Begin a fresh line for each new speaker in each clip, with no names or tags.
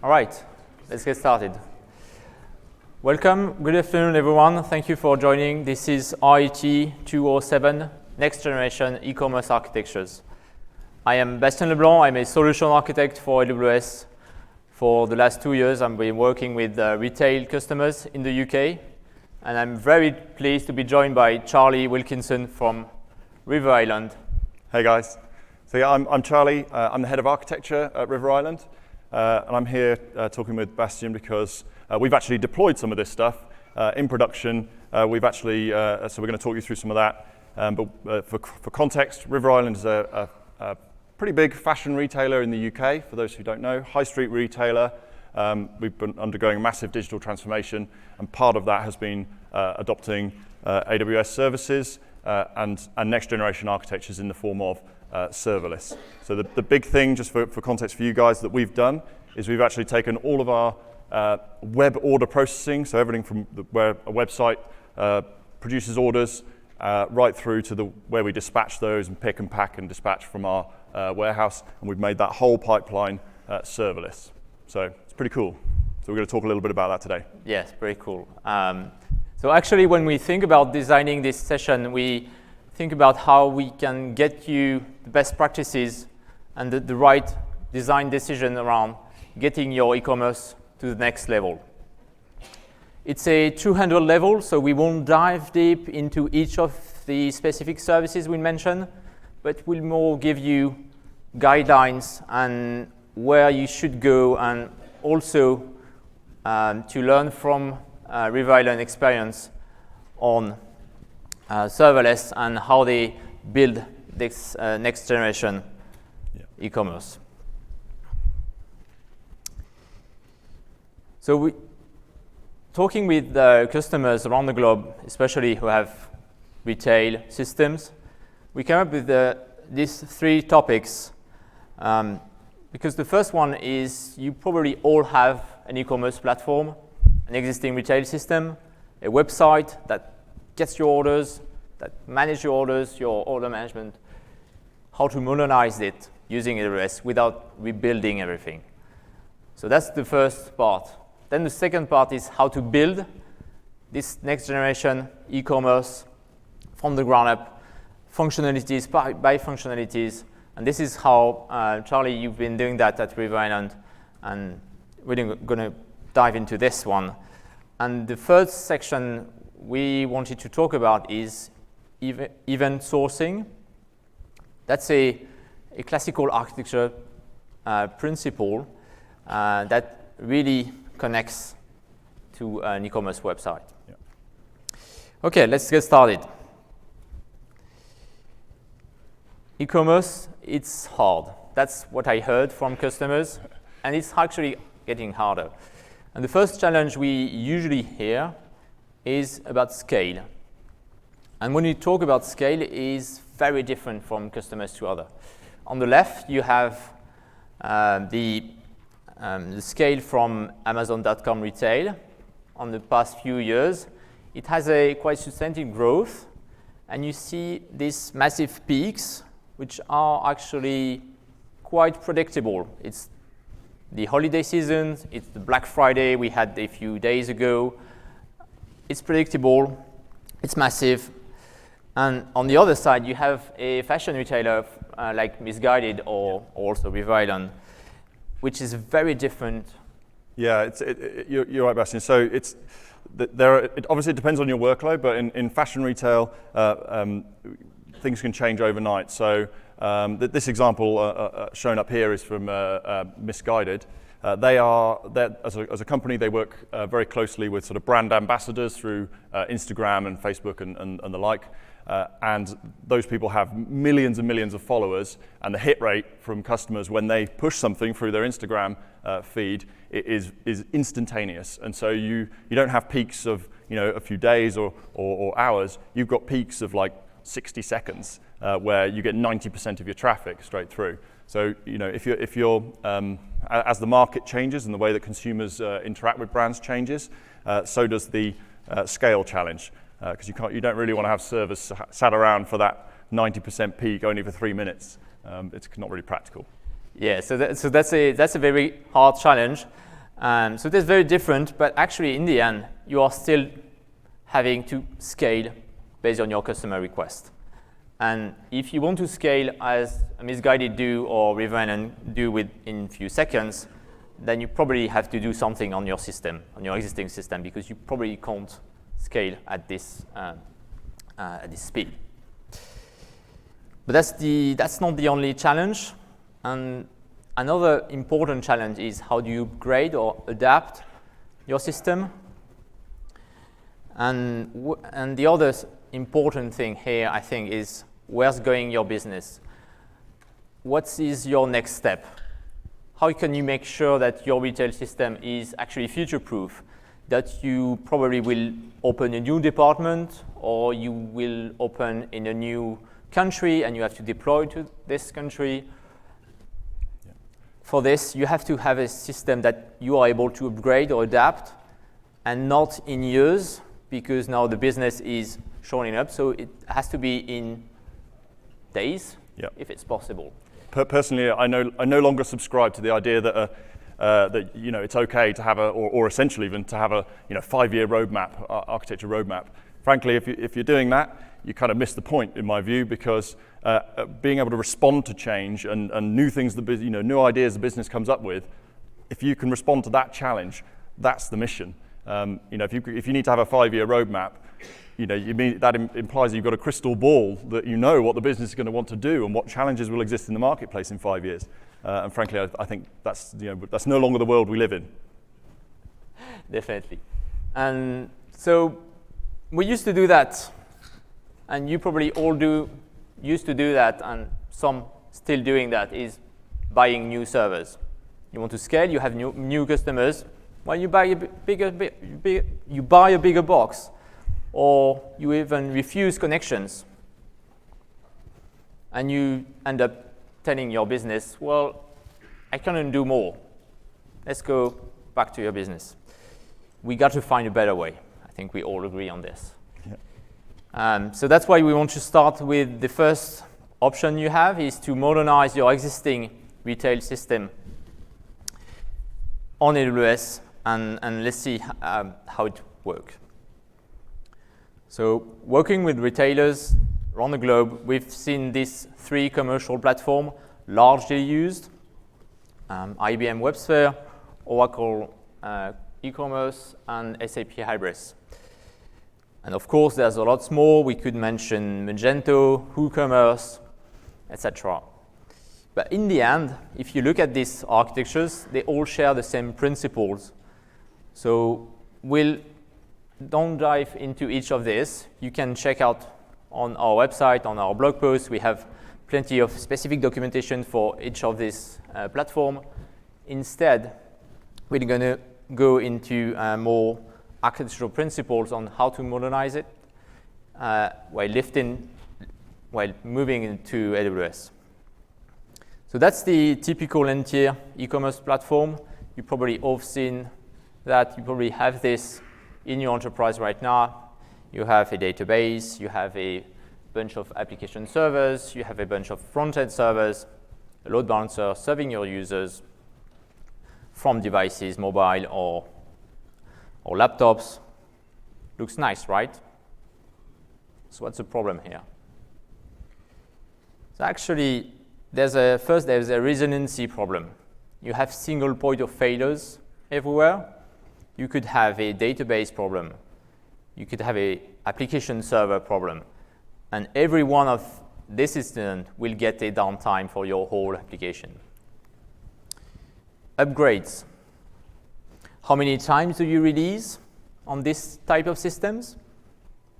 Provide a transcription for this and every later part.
All right, let's get started. Welcome, good afternoon everyone. Thank you for joining. This is RET207, Next Generation E-commerce Architectures. I am Bastien Leblanc. I'm a solution architect for AWS. For the last 2 years, I've been working with retail customers in the UK. And I'm very pleased to be joined by Charlie Wilkinson from River Island.
Hey guys. So yeah, I'm Charlie. I'm the head of architecture at River Island. And I'm here talking with Bastien because we've actually deployed some of this stuff in production. We've actually, so we're going to talk you through some of that. But for context, River Island is a pretty big fashion retailer in the UK, for those who don't know, high street retailer. We've been undergoing a massive digital transformation, and part of that has been adopting AWS services and next generation architectures in the form of serverless. So the big thing, just for context for you guys, that we've done is we've actually taken all of our web order processing, so everything from where a website produces orders right through to where we dispatch those and pick and pack and dispatch from our warehouse, and we've made that whole pipeline serverless. So it's pretty cool. So we're going to talk a little bit about that today.
Yes, very cool. So actually, when we think about designing this session, we think about how we can get you the best practices and the right design decision around getting your e-commerce to the next level. It's a 200 level, so we won't dive deep into each of the specific services we mentioned, but we'll more give you guidelines and where you should go, and also to learn from River Island experience on serverless and how they build this next generation e-commerce. So talking with customers around the globe, especially who have retail systems, we came up with these 3 topics. Because the first one is you probably all have an e-commerce platform, an existing retail system, a website that gets your orders, that manages your orders, your order management, how to modernize it using AWS without rebuilding everything. So that's the first part. Then the second part is how to build this next generation e-commerce from the ground up, functionalities by functionalities. And this is how, Charlie, you've been doing that at River Island, and we're going to dive into this one. And the third section we wanted to talk about is event sourcing. That's a classical architecture principle that really connects to an e-commerce website.
Yeah.
Okay, let's get started. E-commerce, it's hard. That's what I heard from customers, and it's actually getting harder. And the first challenge we usually hear is about scale. And when you talk about scale, it is very different from customers to other. On the left, you have the scale from Amazon.com retail. On the past few years, it has a quite substantial growth, and you see these massive peaks, which are actually quite predictable. It's the holiday season, it's the Black Friday we had a few days ago. It's predictable, it's massive. And on the other side, you have a fashion retailer like Misguided or also River Island, which is very different.
Yeah, you're right, Bastien. So it obviously depends on your workload, but in fashion retail, things can change overnight. So this example shown up here is from Misguided. As a company, they work very closely with sort of brand ambassadors through Instagram and Facebook and the like. And those people have millions and millions of followers, and the hit rate from customers when they push something through their Instagram feed is instantaneous. And so you don't have peaks of a few days or hours. You've got peaks of like 60 seconds where you get 90% of your traffic straight through. So if you're as the market changes and the way that consumers interact with brands changes, so does the scale challenge. Because you don't really want to have servers sat around for that 90% peak only for 3 minutes. It's not really practical.
Yeah, so that's a very hard challenge. So that's very different, but actually in the end, you are still having to scale based on your customer request. And if you want to scale as a Misguided do or Riverrun do in a few seconds, then you probably have to do something on your system, on your existing system, because you probably can't scale at this speed. But that's not the only challenge. And another important challenge is how do you upgrade or adapt your system? And the other important thing here, I think, is where's going your business? What is your next step? How can you make sure that your retail system is actually future-proof? That you probably will open a new department, or you will open in a new country and you have to deploy to this country. Yeah. For this, you have to have a system that you are able to upgrade or adapt, and not in years, because now the business is showing up, so it has to be in days, yeah, if it's possible.
Personally, I no longer subscribe to the idea that that it's okay to have or essentially even to have a 5-year roadmap, architecture roadmap. Frankly, if you're doing that, you kind of miss the point in my view, because being able to respond to change and new things, new ideas the business comes up with, if you can respond to that challenge, that's the mission. If you need to have a 5-year roadmap, that implies that you've got a crystal ball that you know what the business is going to want to do and what challenges will exist in the marketplace in 5 years. And frankly, I think that's no longer the world we live in.
Definitely. And so we used to do that, and you probably all used to do that, and some still doing that, is buying new servers. You want to scale, you have new customers. Well, you buy a bigger box, or you even refuse connections, and you end up telling your business, well, I cannot do more. Let's go back to your business. We got to find a better way. I think we all agree on this. Yeah. So that's why we want to start with the first option you have, is to modernize your existing retail system on AWS, and let's see how it works. So working with retailers around the globe, we've seen these 3 commercial platforms largely used: IBM WebSphere, Oracle ecommerce, and SAP Hybris. And of course, there's a lot more. We could mention Magento, WooCommerce, etc. But in the end, if you look at these architectures, they all share the same principles. So don't dive into each of these. You can check out on our website, on our blog post. We have plenty of specific documentation for each of these platforms. Instead, we're going to go into more architectural principles on how to modernize it while moving into AWS. So that's the typical N-tier e-commerce platform. You probably all seen that. You probably have this in your enterprise right now. You have a database, you have a bunch of application servers, you have a bunch of front-end servers, a load balancer serving your users from devices, mobile or laptops. Looks nice, right? So what's the problem here? So actually, there's a resiliency problem. You have single point of failures everywhere. You could have a database problem. You could have an application server problem. And every one of this incident will get a downtime for your whole application. Upgrades. How many times do you release on this type of systems?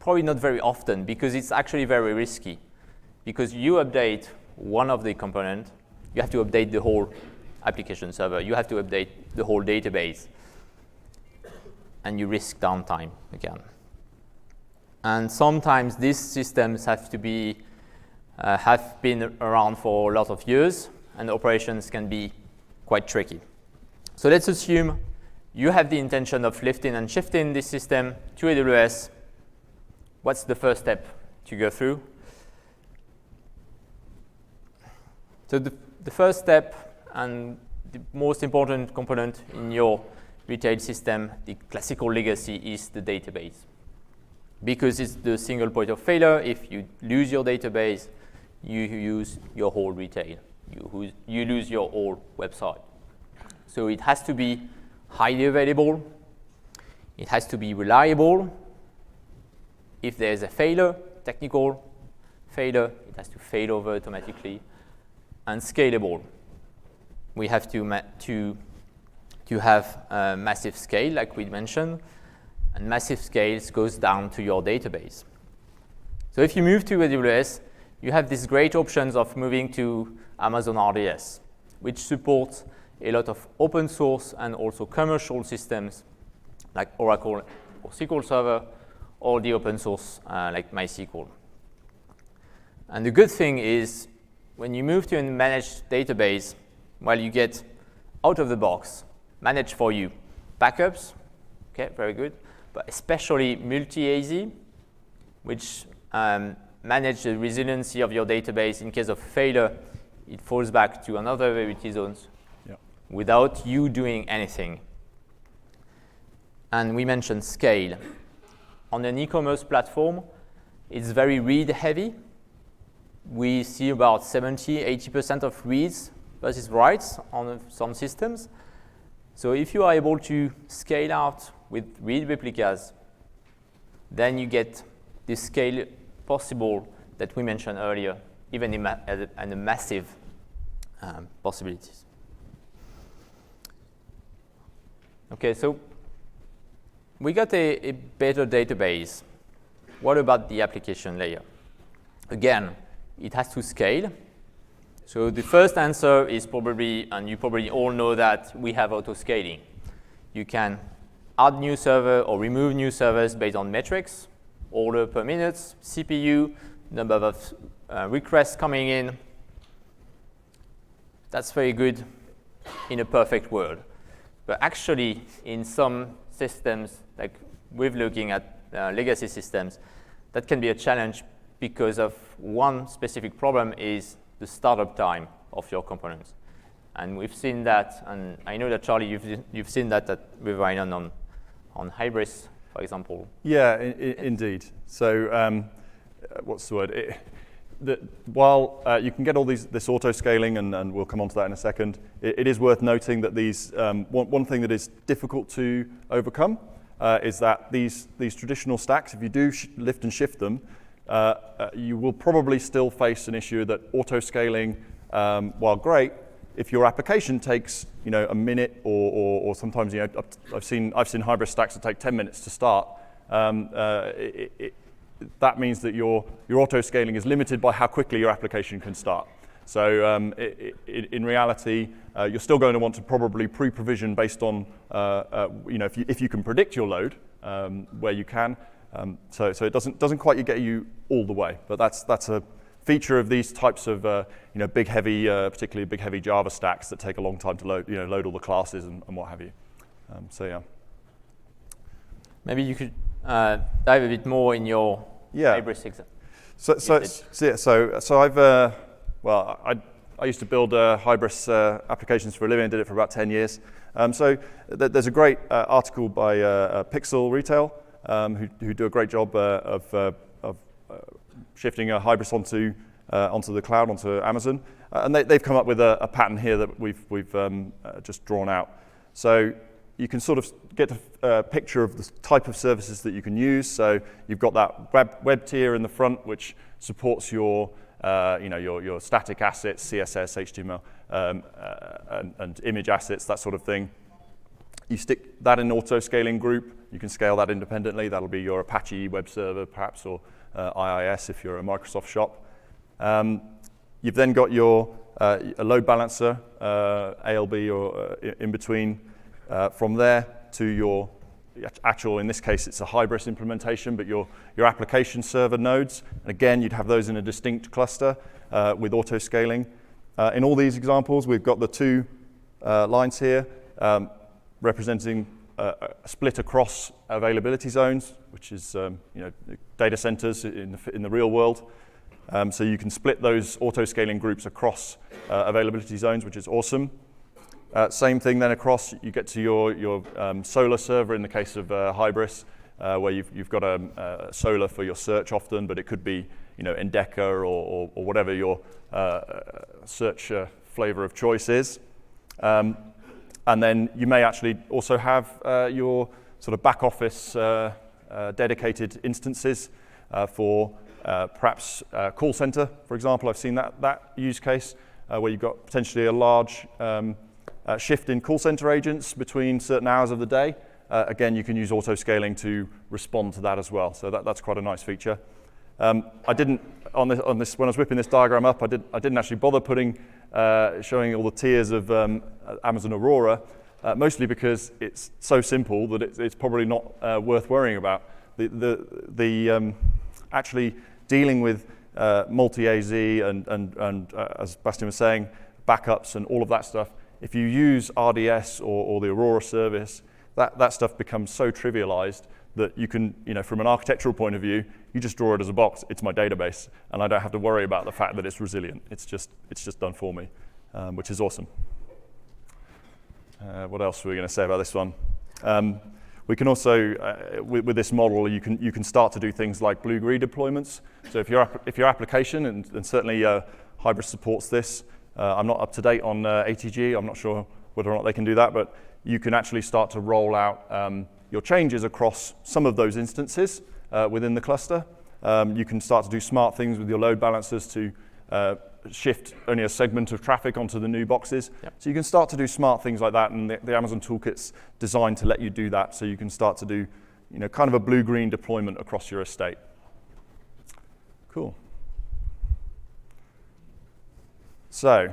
Probably not very often, because it's actually very risky. Because you update one of the components, you have to update the whole application server. You have to update the whole database. And you risk downtime again. And sometimes these systems have been around for a lot of years, and operations can be quite tricky. So let's assume you have the intention of lifting and shifting this system to AWS. What's the first step to go through? So the first step and the most important component in your retail system, the classical legacy is the database. Because it's the single point of failure, if you lose your database, you use your whole retail. You lose your whole website. So it has to be highly available. It has to be reliable. If there's a failure, technical failure, it has to fail over automatically. And scalable. We have to have a massive scale, like we mentioned. And massive scales goes down to your database. So if you move to AWS, you have these great options of moving to Amazon RDS, which supports a lot of open source and also commercial systems like Oracle or SQL Server, or the open source like MySQL. And the good thing is, when you move to a managed database, well, you get out of the box, managed for you, backups, okay, very good, but especially multi-AZ, which manage the resiliency of your database in case of failure. It falls back to another availability zones without you doing anything. And we mentioned scale. On an e-commerce platform, it's very read heavy. We see about 70–80% of reads versus writes on some systems. So if you are able to scale out with read replicas, then you get the scale possible that we mentioned earlier, even in the massive possibilities. Okay, so we got a better database. What about the application layer? Again, it has to scale. So the first answer is probably, and you probably all know that we have auto-scaling. You can add new server or remove new servers based on metrics, order per minute, CPU, number of requests coming in. That's very good in a perfect world. But actually, in some systems, like we're looking at legacy systems, that can be a challenge because of one specific problem is the startup time of your components. And we've seen that, and I know that, Charlie, you've seen that with Rhinon on Hybris, for example.
Yeah, indeed. So what's the word? While you can get all this auto-scaling, and we'll come on to that in a second, it is worth noting that these one thing that is difficult to overcome is that these traditional stacks, if you do lift and shift them, you will probably still face an issue that auto-scaling, while great, if your application takes a minute or sometimes I've seen hybrid stacks that take 10 minutes to start. That means that your auto-scaling is limited by how quickly your application can start. So in reality, you're still going to want to probably pre-provision based on if you can predict your load where you can. So it doesn't quite get you all the way, but that's a feature of these types of big heavy, particularly big heavy Java stacks that take a long time to load all the classes and what have you. So yeah.
Maybe you could dive a bit more in your Hybris example.
So I've I used to build Hybris applications for a living. I did it for about 10 years. So there's a great article by Pixel Retail who do a great job of shifting a Hybris onto the cloud, onto Amazon, and they've come up with a pattern here that we've just drawn out. So you can sort of get a picture of the type of services that you can use. So you've got that web tier in the front, which supports your static assets, CSS, HTML, and image assets, that sort of thing. You stick that in auto-scaling group. You can scale that independently. That'll be your Apache web server, perhaps, or IIS if you're a Microsoft shop. You've then got your a load balancer, ALB, or in between. From there to your actual, in this case, it's a Hybris implementation, but your application server nodes. And again, you'd have those in a distinct cluster with auto-scaling. In all these examples, we've got the two lines here representing a split across availability zones, which is data centers in the real world. So you can split those auto-scaling groups across availability zones, which is awesome. Same thing then across, you get to your Solar server in the case of Hybris, where you've got a Solar for your search often, but it could be Endeca or whatever your search flavor of choice is. And then you may actually also have your sort of back office dedicated instances for perhaps call center, for example. I've seen that use case where you've got potentially a large shift in call center agents between certain hours of the day. Again, you can use auto scaling to respond to that as well. So that's quite a nice feature. I didn't on this when I was whipping this diagram up. I didn't actually bother showing all the tiers of Amazon Aurora, mostly because it's so simple that it's probably not worth worrying about. Actually dealing with multi-AZ and as Bastian was saying, backups and all of that stuff. If you use RDS or the Aurora service, that stuff becomes so trivialized that you can, from an architectural point of view, you just draw it as a box. It's my database, and I don't have to worry about the fact that it's resilient. It's just done for me, which is awesome. What else were we going to say about this one? We can also, with this model, you can start to do things like blue-green deployments. So if your application, and certainly Hybris supports this, I'm not up to date on ATG. I'm not sure whether or not they can do that, but you can actually start to roll out your changes across some of those instances within the cluster. You can start to do smart things with your load balancers to shift only a segment of traffic onto the new boxes. Yep. So you can start to do smart things like that, and the Amazon Toolkit's designed to let you do that, so you can start to do kind of a blue-green deployment across your estate. Cool. So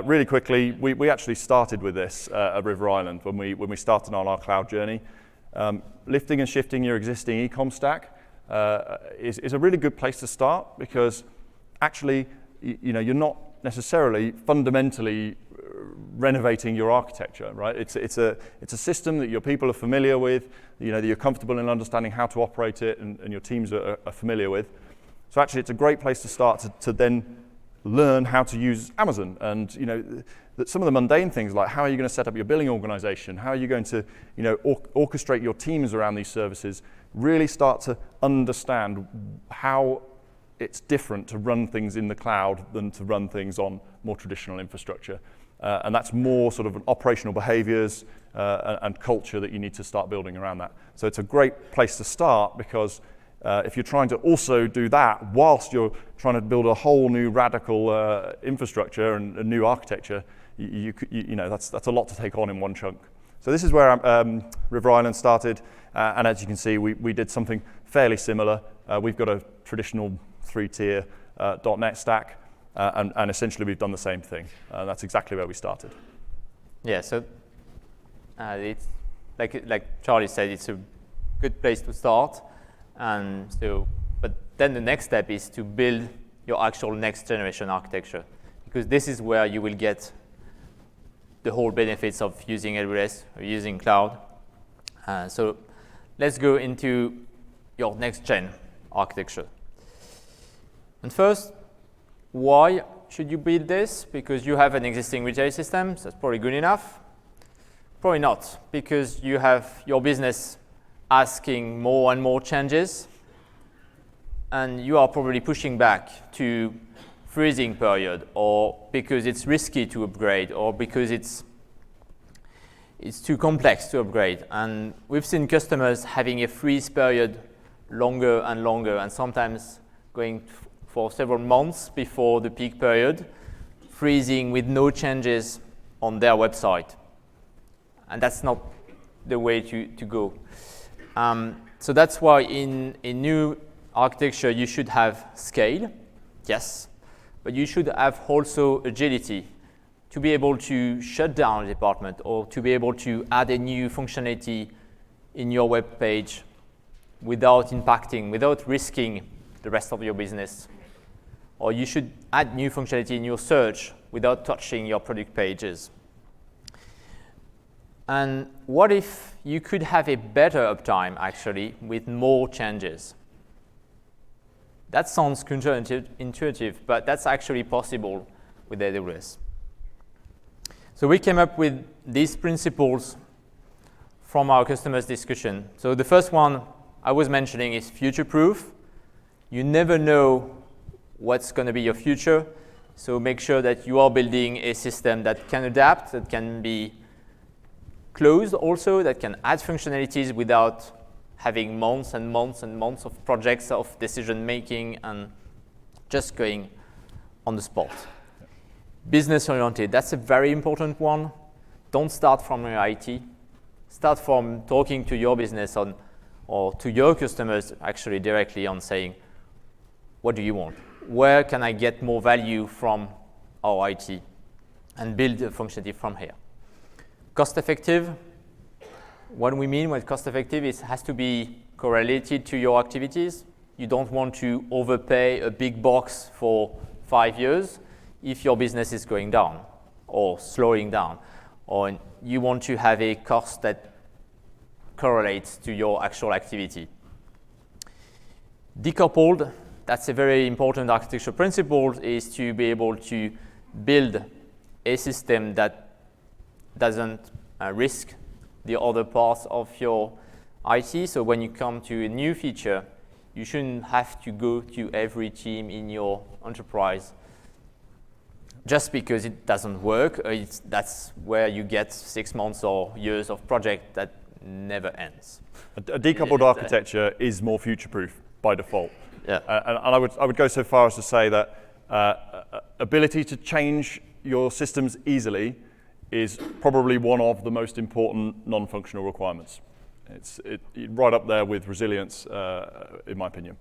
really quickly, we actually started with this at River Island when we started on our cloud journey. Lifting and shifting your existing e-com stack is a really good place to start, because actually you're not necessarily fundamentally renovating your architecture, right? It's a system that your people are familiar with, that you're comfortable in understanding how to operate it, and your teams are familiar with. So actually, it's a great place to start to then learn how to use Amazon, and some of the mundane things, like how are you going to set up your billing organization, how are you going to orchestrate your teams around these services, really start to understand how it's different to run things in the cloud than to run things on more traditional infrastructure. And that's more sort of an operational behaviors and culture that you need to start building around that. So it's a great place to start, because if you're trying to also do that whilst you're trying to build a whole new radical infrastructure and a new architecture, that's a lot to take on in one chunk. So this is where River Island started, and as you can see, we did something fairly similar. We've got a traditional 3-tier .NET stack, and essentially we've done the same thing. That's exactly where we started.
Yeah, so it's like Charlie said, it's a good place to start. But then the next step is to build your actual next generation architecture, because this is where you will get the whole benefits of using AWS or using cloud. So let's go into your next gen architecture. And first, why should you build this? Because you have an existing retail system, so that's probably good enough. Probably not, because you have your business asking more and more changes, and you are probably pushing back to freezing period, or because it's risky to upgrade, or because it's too complex to upgrade. And we've seen customers having a freeze period longer and longer, and sometimes going for several months before the peak period, freezing with no changes on their website. And that's not the way to go. So that's why in new architecture you should have scale, yes, but you should have also agility to be able to shut down a department, or to be able to add a new functionality in your web page without risking the rest of your business. Or you should add new functionality in your search without touching your product pages. And what if you could have a better uptime, actually, with more changes? That sounds counterintuitive, but that's actually possible with AWS. So we came up with these principles from our customers' discussion. So the first one I was mentioning is future-proof. You never know what's going to be your future, so make sure that you are building a system that can adapt, that can be closed also, that can add functionalities without having months and months and months of projects of decision-making and just going on the spot. Business-oriented, that's a very important one. Don't start from your IT. Start from talking to your business or to your customers actually directly on saying, what do you want? Where can I get more value from our IT? And build a functionality from here. Cost-effective, what we mean with cost-effective is it has to be correlated to your activities. You don't want to overpay a big box for 5 years if your business is going down or slowing down, or you want to have a cost that correlates to your actual activity. Decoupled, that's a very important architecture principle, is to be able to build a system that doesn't risk the other parts of your IT. So when you come to a new feature, you shouldn't have to go to every team in your enterprise just because it doesn't work. That's where you get 6 months or years of project that never ends.
A decoupled architecture is more future-proof by default.
Yeah.
And I would go so far as to say that ability to change your systems easily is probably one of the most important non-functional requirements. It's right up there with resilience, in my opinion.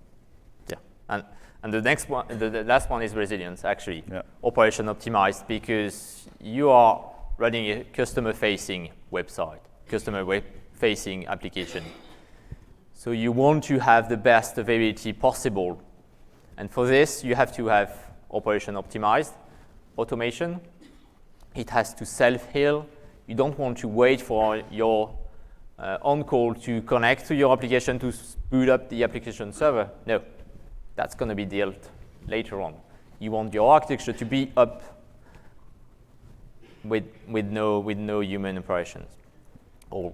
Yeah, and the next one, the last one is resilience, actually.
Yeah.
Operation optimized, because you are running a customer-facing website, customer-facing application. So you want to have the best availability possible. And for this, you have to have operation optimized, automation. It has to self-heal. You don't want to wait for your on-call to connect to your application to boot up the application server. No, that's going to be dealt later on. You want your architecture to be up with no human operations, or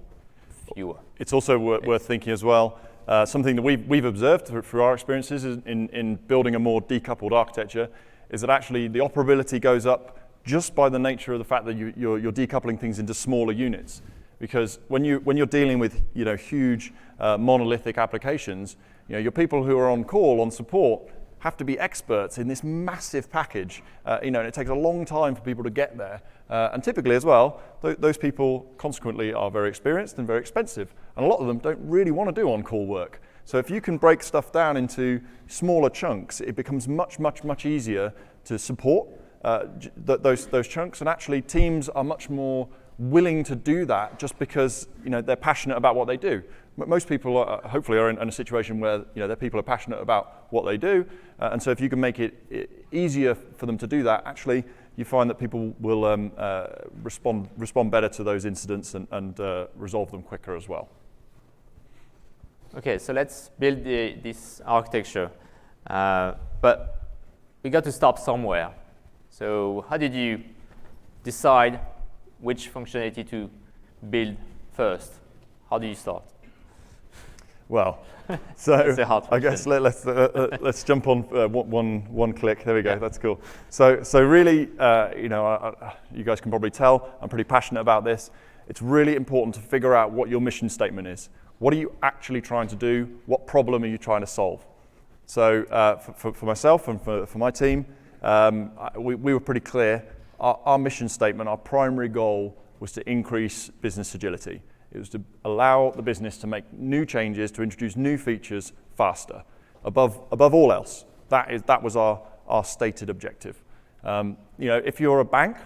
fewer.
It's also worth thinking as well, something that we've observed through our experiences in building a more decoupled architecture is that actually the operability goes up just by the nature of the fact that you're decoupling things into smaller units. Because when you're dealing with huge monolithic applications, your people who are on call, on support, have to be experts in this massive package. And it takes a long time for people to get there. And typically as well, those people consequently are very experienced and very expensive. And a lot of them don't really want to do on-call work. So if you can break stuff down into smaller chunks, it becomes much, much, much easier to support those chunks. And actually teams are much more willing to do that just because they're passionate about what they do. Most people hopefully are in a situation where their people are passionate about what they do, and so if you can make it easier for them to do that, actually you find that people will respond better to those incidents and resolve them quicker as well.
Okay, so let's build this architecture, but we got to stop somewhere. So how did you decide which functionality to build first? How do you start?
Well, so I guess let's jump on one click. There we go. Yeah. That's cool. So really, you guys can probably tell I'm pretty passionate about this. It's really important to figure out what your mission statement is. What are you actually trying to do? What problem are you trying to solve? So for myself and for my team, we were pretty clear. Our mission statement, our primary goal was to increase business agility. It was to allow the business to make new changes, to introduce new features faster. Above all else, that was our stated objective. If you're a bank,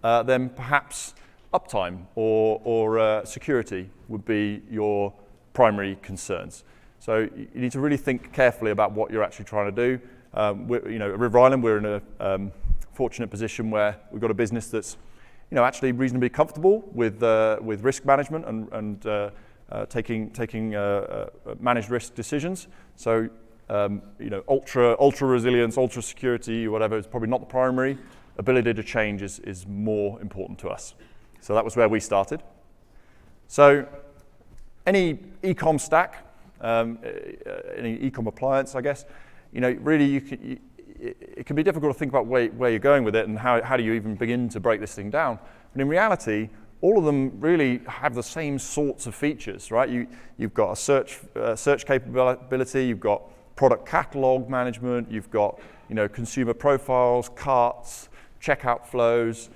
then perhaps uptime or security would be your primary concerns. So you need to really think carefully about what you're actually trying to do. At River Island, we're in a fortunate position where we've got a business that's actually reasonably comfortable with risk management and taking managed risk decisions. So ultra resilience, ultra security, whatever is probably not the primary ability to change is more important to us. So that was where we started. So any e-com stack, any e-com appliance, I guess, really it can be difficult to think about where you're going with it and how do you even begin to break this thing down. But in reality, all of them really have the same sorts of features, right? You've got a search capability, you've got product catalog management, you've got consumer profiles, carts, checkout flows,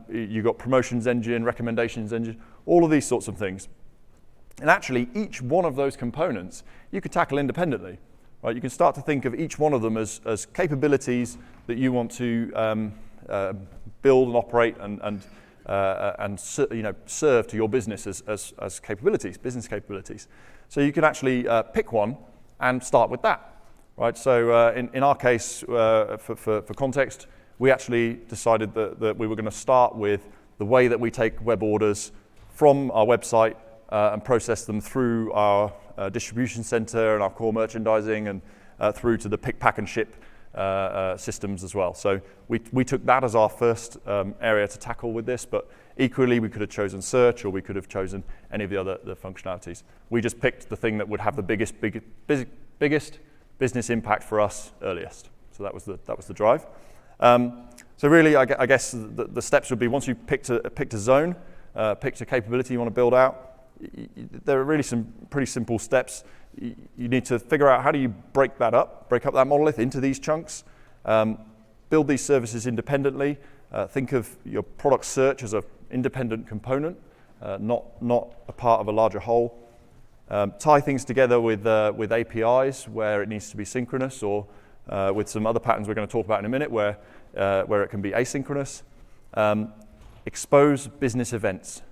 you've got promotions engine, recommendations engine, all of these sorts of things. And actually, each one of those components you can tackle independently, right? You can start to think of each one of them as capabilities that you want to build and operate and serve to your business as capabilities, business capabilities. So you can actually pick one and start with that, right? So in our case, for context, we actually decided that we were going to start with the way that we take web orders from our website and process them through our distribution center and our core merchandising and through to the pick, pack, and ship systems as well. So we took that as our first area to tackle with this, but equally we could have chosen search or we could have chosen any of the other functionalities. We just picked the thing that would have the biggest business impact for us earliest. So that was the drive. So really, I guess the steps would be once you picked a zone, picked a capability you want to build out, there are really some pretty simple steps. You need to figure out how do you break up that monolith into these chunks, build these services independently, think of your product search as an independent component, not a part of a larger whole, tie things together with APIs where it needs to be synchronous or with some other patterns we're going to talk about in a minute where it can be asynchronous, expose business events.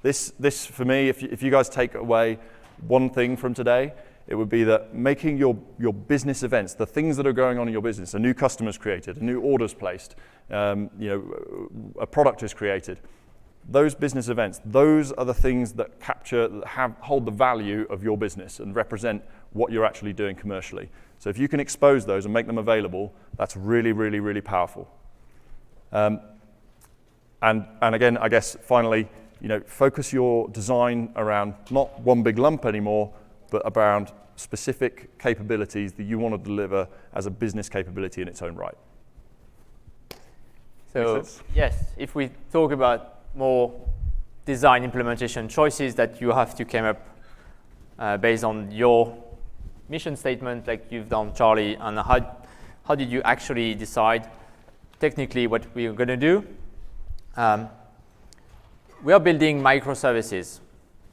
This for me, if you guys take away one thing from today, it would be that making your business events, the things that are going on in your business, a new customer's created, a new order's placed, a product is created. Those business events, those are the things that hold the value of your business and represent what you're actually doing commercially. So if you can expose those and make them available, that's really, really, really powerful. And again, I guess finally, focus your design around not one big lump anymore, but around specific capabilities that you want to deliver as a business capability in its own right.
So yes, if we talk about more design implementation choices that you have to come up based on your mission statement, like you've done, Charlie, and how did you actually decide technically what we're going to do? We are building microservices.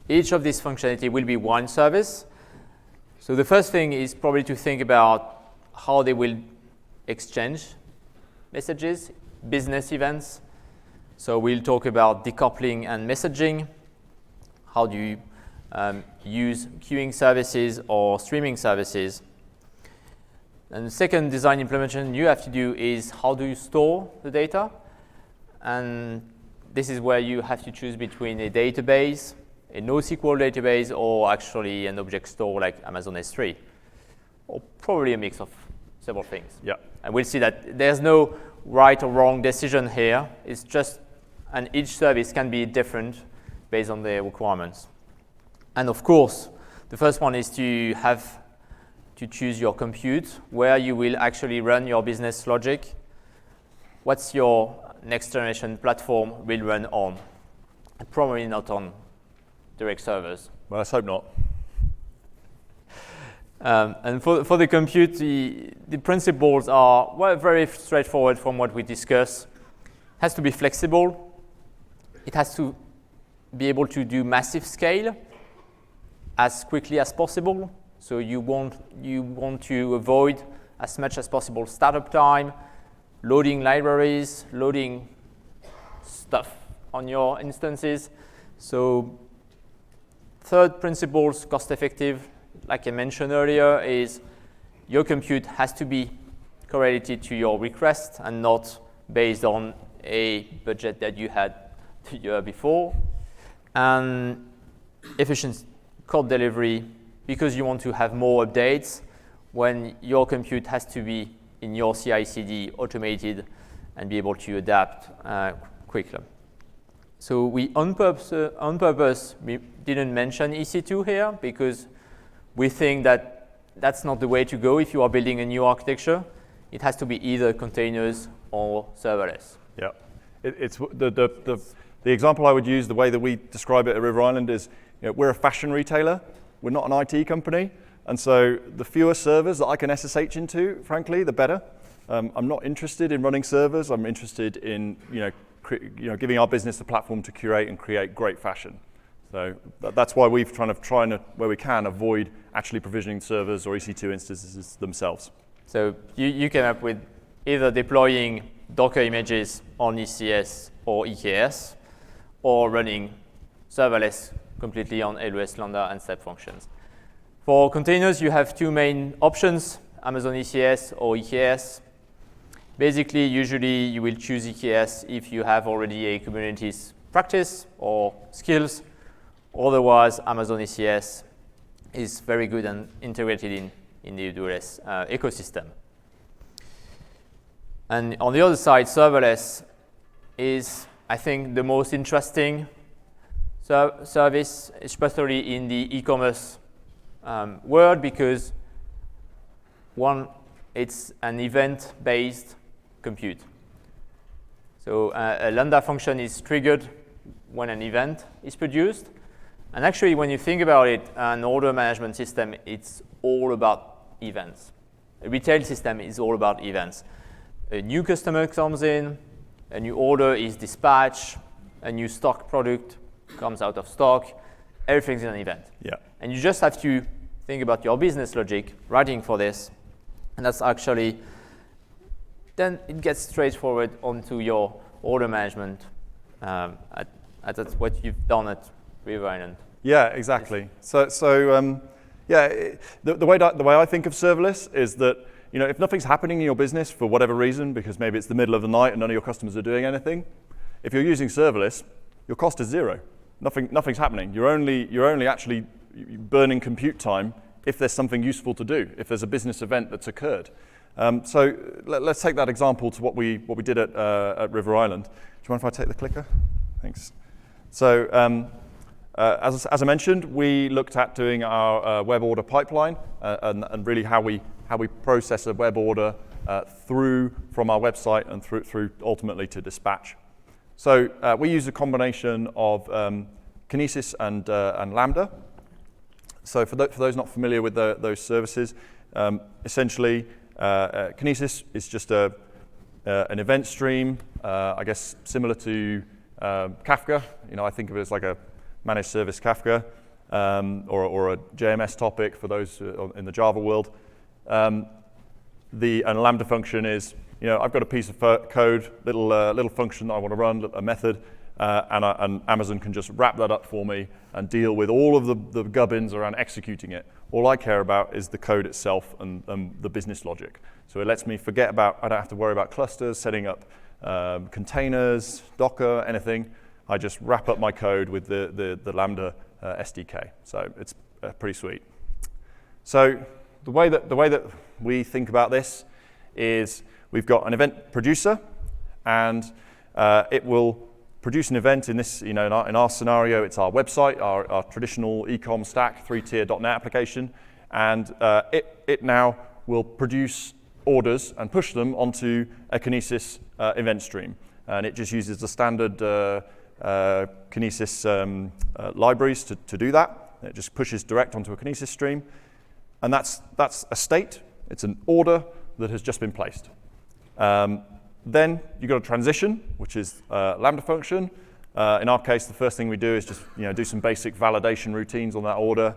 Each of these functionality will be one service. So the first thing is probably to think about how they will exchange messages, business events. So we'll talk about decoupling and messaging. How do you use queuing services or streaming services? And the second design implementation you have to do is how do you store the data? And this is where you have to choose between a database, a NoSQL database, or actually an object store like Amazon S3, or probably a mix of several things.
Yeah.
And we'll see that there's no right or wrong decision here. It's just, and each service can be different based on the requirements. And of course, the first one is to have to choose your compute, where you will actually run your business logic. What's your next generation platform will run on? Probably not on direct servers.
Well, let's hope not.
And for the compute, the principles are very straightforward from what we discussed. It has to be flexible. It has to be able to do massive scale as quickly as possible. So you want to avoid as much as possible startup time, loading libraries, loading stuff on your instances. So third principle, cost effective, like I mentioned earlier, is your compute has to be correlated to your request and not based on a budget that you had the year before. And efficient code delivery, because you want to have more updates when your compute has to be in your CI/CD automated and be able to adapt quickly. So we on purpose we didn't mention EC2 here because we think that that's not the way to go if you are building a new architecture. It has to be either containers or serverless.
Yeah, it's the example I would use, the way that we describe it at River Island is, we're a fashion retailer. We're not an IT company, and so the fewer servers that I can SSH into, frankly, the better. I'm not interested in running servers. I'm interested in giving our business the platform to curate and create great fashion. So that's why we've trying to, where we can, avoid actually provisioning servers or EC2 instances themselves.
So you came up with either deploying Docker images on ECS or EKS, or running serverless completely on AWS Lambda and step functions. For containers, you have two main options, Amazon ECS or EKS. Basically, usually you will choose EKS if you have already a Kubernetes practice or skills. Otherwise, Amazon ECS is very good and integrated in the AWS ecosystem. And on the other side, serverless is, I think, the most interesting service, especially in the e-commerce world, because one, it's an event-based compute. So a Lambda function is triggered when an event is produced. And actually, when you think about it, an order management system, it's all about events. A retail system is all about events. A new customer comes in, a new order is dispatched, a new stock product comes out of stock, everything's an event.
Yeah.
And you just have to think about your business logic, writing for this, and that's actually, then it gets straightforward onto your order management. That's what you've done at River Island.
Yeah, exactly. So the way I think of serverless is that, if nothing's happening in your business for whatever reason, because maybe it's the middle of the night and none of your customers are doing anything, if you're using serverless, your cost is zero. Nothing's happening. You're only actually burning compute time if there's something useful to do, if there's a business event that's occurred. So let's take that example to what we did at River Island. Do you mind if I take the clicker? Thanks. So as I mentioned, we looked at doing our web order pipeline and really how we process a web order through from our website and through ultimately to dispatch. So we use a combination of Kinesis and Lambda. So for those not familiar with those services, essentially Kinesis is just an event stream, I guess similar to Kafka. I think of it as like a managed service Kafka or a JMS topic for those in the Java world. And Lambda function is, I've got a piece of code, little function I want to run, a method, and Amazon can just wrap that up for me and deal with all of the gubbins around executing it. All I care about is the code itself and the business logic. So it lets me I don't have to worry about clusters, setting up containers, Docker, anything. I just wrap up my code with the Lambda SDK. So it's pretty sweet. So the way that we think about this is we've got an event producer, and it will produce an event in this, in our scenario, it's our website, our traditional ecom stack, 3-tier .NET application, and it now will produce orders and push them onto a Kinesis event stream. And it just uses the standard Kinesis libraries to do that. It just pushes direct onto a Kinesis stream. And that's a state. It's an order that has just been placed. Then you've got a transition, which is a Lambda function. In our case, the first thing we do is just do some basic validation routines on that order.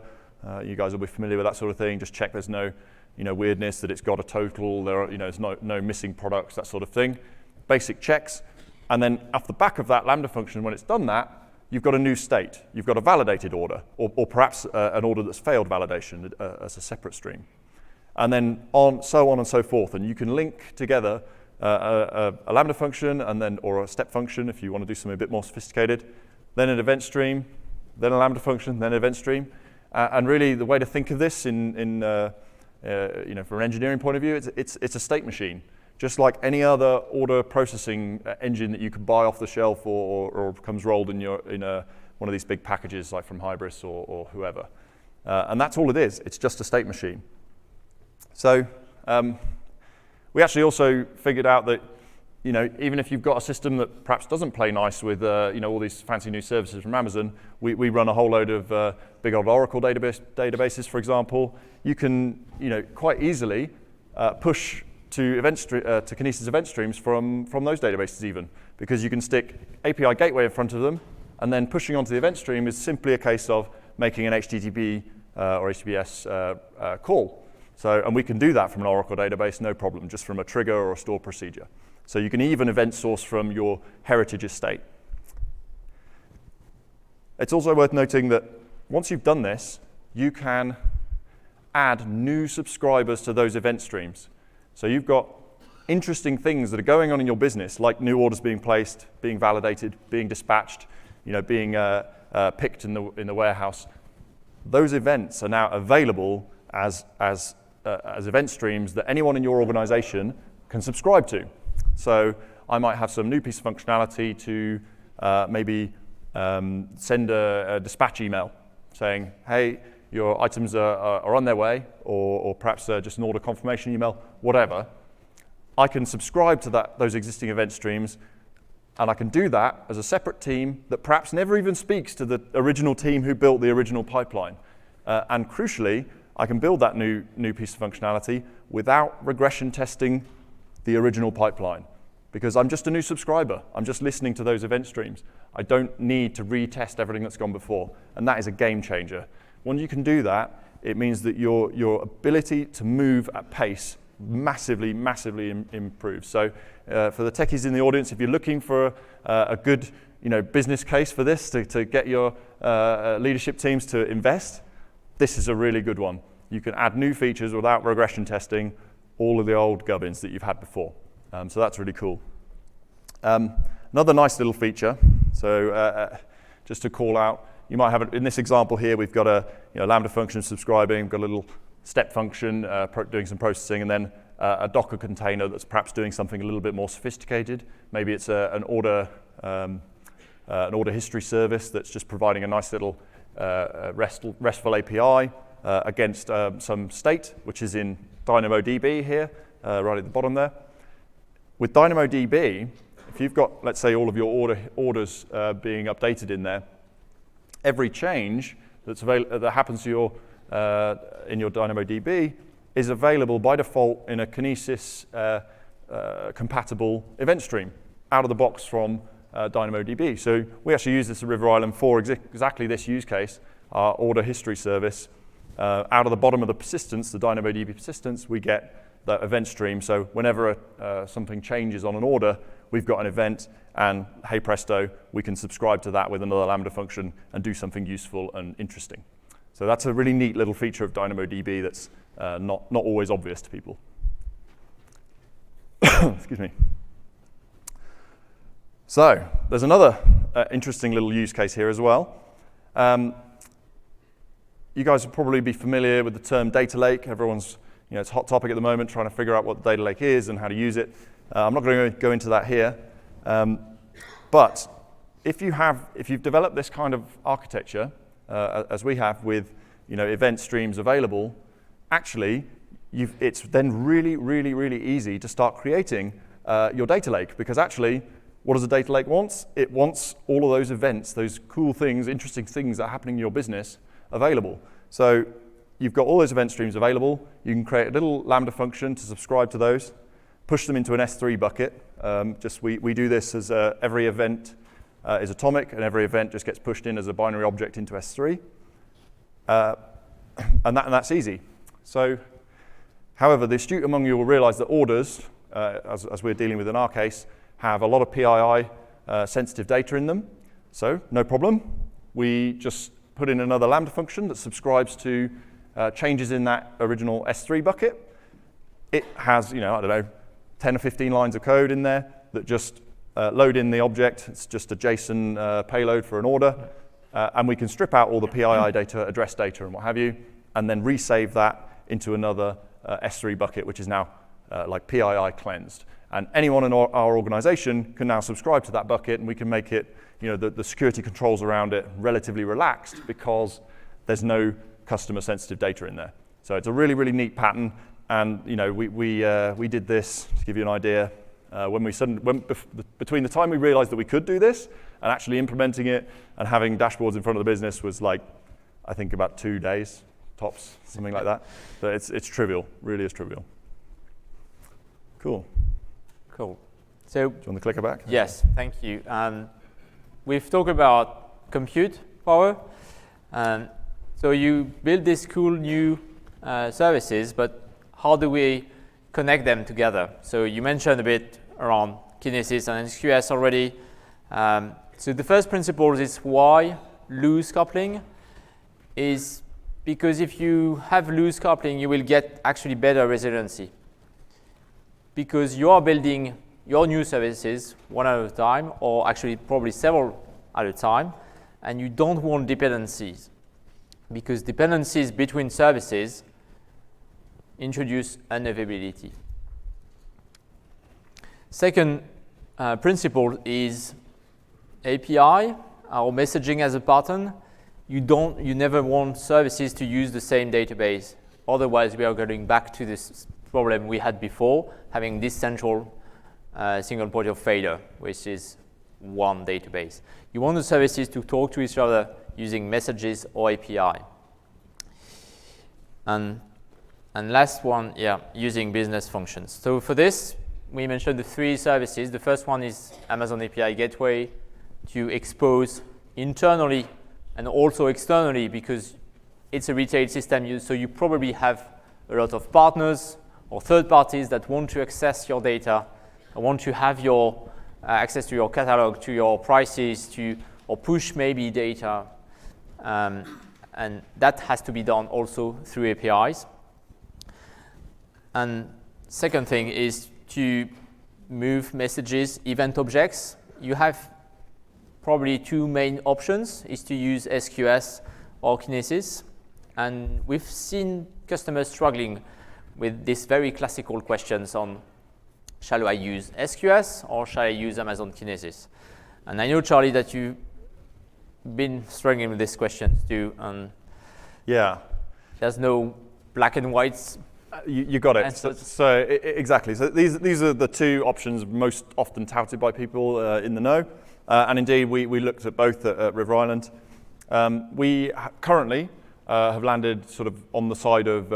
You guys will be familiar with that sort of thing. Just check there's no weirdness, that it's got a total, there's no missing products, that sort of thing. Basic checks. And then off the back of that Lambda function, when it's done that, you've got a new state. You've got a validated order, or perhaps an order that's failed validation as a separate stream. And then so on and so forth. And you can link together a Lambda function or a step function if you want to do something a bit more sophisticated, then an event stream, then a Lambda function, then an event stream. And really the way to think of this from an engineering point of view, it's a state machine. just like any other order processing engine that you can buy off the shelf or comes rolled in one of these big packages like from Hybris or whoever. And that's all it is. It's just a state machine. So we actually also figured out that even if you've got a system that perhaps doesn't play nice with all these fancy new services from Amazon, we run a whole load of big old Oracle databases, for example. You can quite easily push to Kinesis event streams from those databases even, because you can stick API gateway in front of them, and then pushing onto the event stream is simply a case of making an HTTP or HTTPS call. And we can do that from an Oracle database, no problem, just from a trigger or a store procedure. So you can even event source from your heritage estate. It's also worth noting that once you've done this, you can add new subscribers to those event streams. So you've got interesting things that are going on in your business, like new orders being placed, being validated, being dispatched, being picked in the warehouse. Those events are now available as event streams that anyone in your organization can subscribe to. So I might have some new piece of functionality to maybe send a dispatch email saying, hey, your items are on their way, or perhaps just an order confirmation email, whatever. I can subscribe to those existing event streams, and I can do that as a separate team that perhaps never even speaks to the original team who built the original pipeline. And crucially, I can build that new piece of functionality without regression testing the original pipeline, because I'm just a new subscriber. I'm just listening to those event streams. I don't need to retest everything that's gone before, and that is a game changer. When you can do that, it means that your ability to move at pace massively improves. So for the techies in the audience, if you're looking for a good business case for this to get your leadership teams to invest, this is a really good one. You can add new features without regression testing all of the old gubbins that you've had before. So that's really cool. Another nice little feature, so just to call out, you might have, in this example here, we've got a Lambda function subscribing, we've got a little step function doing some processing, and then a Docker container that's perhaps doing something a little bit more sophisticated. Maybe it's an order history service that's just providing a nice little RESTful API against some state, which is in DynamoDB here, right at the bottom there. With DynamoDB, if you've got, let's say, all of your orders being updated in there, every change that happens to in your DynamoDB is available by default in a Kinesis compatible event stream out of the box from DynamoDB. So we actually use this at River Island for exactly this use case, our order history service. Out of the bottom of the persistence, the DynamoDB persistence, we get that event stream. So whenever something changes on an order, we've got an event, and hey presto, we can subscribe to that with another Lambda function and do something useful and interesting. So that's a really neat little feature of DynamoDB that's not always obvious to people. Excuse me. So there's another interesting little use case here as well. You guys will probably be familiar with the term data lake. Everyone's, it's a hot topic at the moment, trying to figure out what the data lake is and how to use it. I'm not going to go into that here. But if you've developed this kind of architecture, as we have with event streams available, actually, it's then really easy to start creating your data lake, because actually, what does a data lake want? It wants all of those events, those cool things, interesting things that are happening in your business available. So you've got all those event streams available. You can create a little Lambda function to subscribe to those, push them into an S3 bucket. We do this as every event is atomic, and every event just gets pushed in as a binary object into S3. And that's easy. So, however, the astute among you will realize that orders, as we're dealing with in our case, have a lot of PII sensitive data in them. So, no problem. We just put in another Lambda function that subscribes to changes in that original S3 bucket. It has, 10 or 15 lines of code in there that just load in the object. It's just a JSON payload for an order. And we can strip out all the PII data, address data, and what have you, and then resave that into another S3 bucket, which is now like PII cleansed. And anyone in our organization can now subscribe to that bucket, and we can make it, the security controls around it relatively relaxed because there's no customer sensitive data in there. So it's a really, really neat pattern. And we did this, to give you an idea, between the time we realized that we could do this and actually implementing it and having dashboards in front of the business was like, I think about 2 days tops, something like that. So it's trivial, really is trivial. Cool.
So,
do you want the clicker back?
Yes, thank you. We've talked about compute power. So you build these cool new services, but how do we connect them together? So you mentioned a bit around Kinesis and SQS already. So the first principle is why loose coupling is because if you have loose coupling, you will get actually better resiliency. Because you are building your new services one at a time, or actually probably several at a time, and you don't want dependencies. Because dependencies between services introduce unavailability. Second principle is API or messaging as a pattern. You never want services to use the same database. Otherwise, we are going back to this problem we had before, having this central single point of failure, which is one database. You want the services to talk to each other using messages or API. And last one, using business functions. So for this, we mentioned the 3 services. The first one is Amazon API Gateway to expose internally and also externally, because it's a retail system, so you probably have a lot of partners or third parties that want to access your data, want to have your access to your catalog, to your prices, or push maybe data. And that has to be done also through APIs. And second thing is to move messages, event objects. You have probably 2 main options, is to use SQS or Kinesis. And we've seen customers struggling with these very classical questions on, shall I use SQS or shall I use Amazon Kinesis? And I know, Charlie, that you've been struggling with this question too.
Yeah.
There's no black and white.
You got it. So exactly. So these are the 2 options most often touted by people in the know. And indeed, we looked at both at River Island. We currently have landed sort of on the side of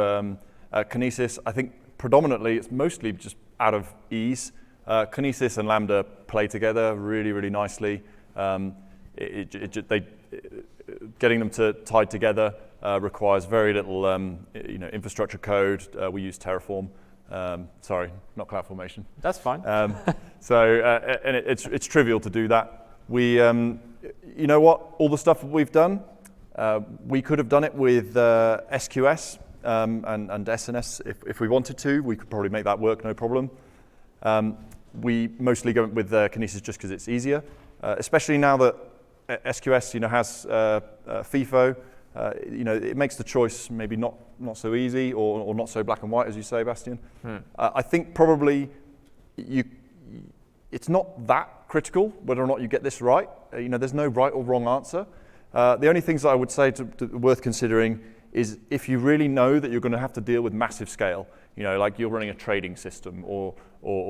Kinesis. I think predominantly it's mostly just out of ease. Kinesis and Lambda play together really, really nicely. Getting them tied together requires very little infrastructure code. We use Terraform. Sorry, not CloudFormation.
That's fine.
And it's trivial to do that. We, you know what? All the stuff that we've done, we could have done it with SQS and SNS if we wanted to. We could probably make that work, no problem. We mostly go with Kinesis just because it's easier, especially now that SQS, has FIFO. It makes the choice maybe not so easy or not so black and white, as you say, Bastian. I think probably it's not that critical whether or not you get this right. There's no right or wrong answer. The only things that I would say worth considering is if you really know that you're going to have to deal with massive scale, like you're running a trading system or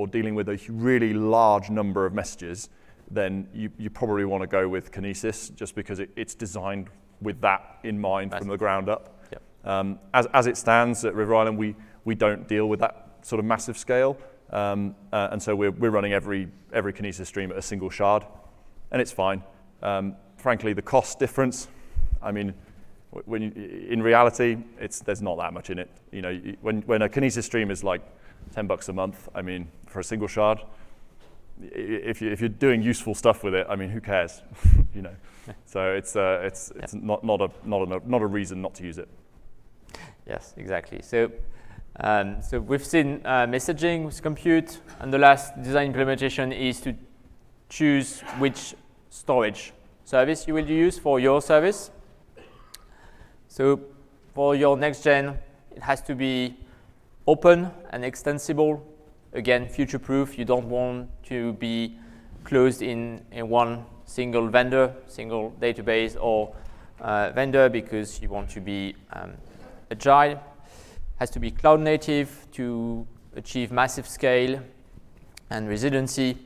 dealing with a really large number of messages, then you probably want to go with Kinesis just because it's designed with that in mind from the ground up. Yep. As it stands at River Island, we don't deal with that sort of massive scale, and so we're running every Kinesis stream at a single shard, and it's fine. Frankly, the cost difference, I mean, in reality, there's not that much in it. When a Kinesis stream is like $10 a month, I mean, for a single shard, if you're doing useful stuff with it, I mean, who cares? So it's not a reason not to use it.
Yes, exactly. So we've seen messaging with compute, and the last design implementation is to choose which storage service you will use for your service. So for your next gen, it has to be open and extensible again, future-proof. You don't want to be closed in one single vendor, single database or vendor, because you want to be agile. Has to be cloud native to achieve massive scale and resiliency.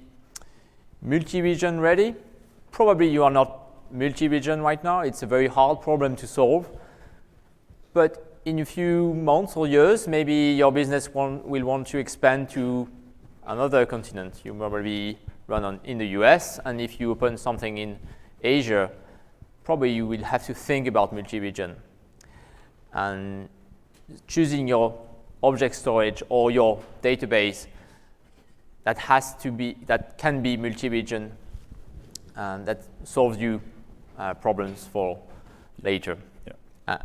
Multi-region ready. Probably you are not multi-region right now. It's a very hard problem to solve. But in a few months or years, maybe your business will want to expand to another continent. You probably run in the US, and if you open something in Asia, probably you will have to think about multi-region. And choosing your object storage or your database that can be multi-region, that solves you problems for later.
Yeah.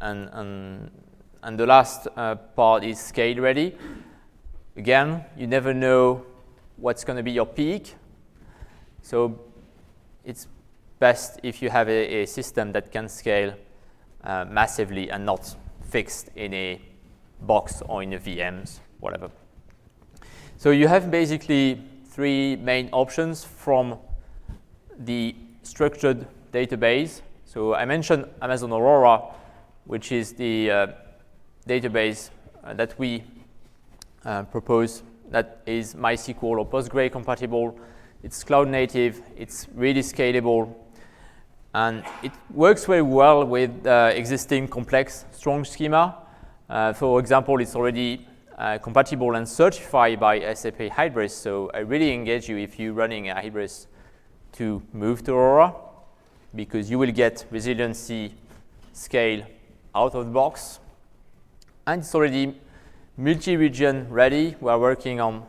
And the last part is scale ready. Again, you never know what's going to be your peak. So it's best if you have a system that can scale massively and not fixed in a box or in a VMs, whatever. So you have basically three main options from the structured database. So I mentioned Amazon Aurora, which is the database that we propose, that is MySQL or Postgre compatible. It's cloud native, it's really scalable, and it works very well with existing complex strong schema. For example, it's already compatible and certified by SAP Hybris, so I really engage you if you're running a Hybris to move to Aurora, because you will get resiliency scale out of the box. And it's already multi-region ready. We are working on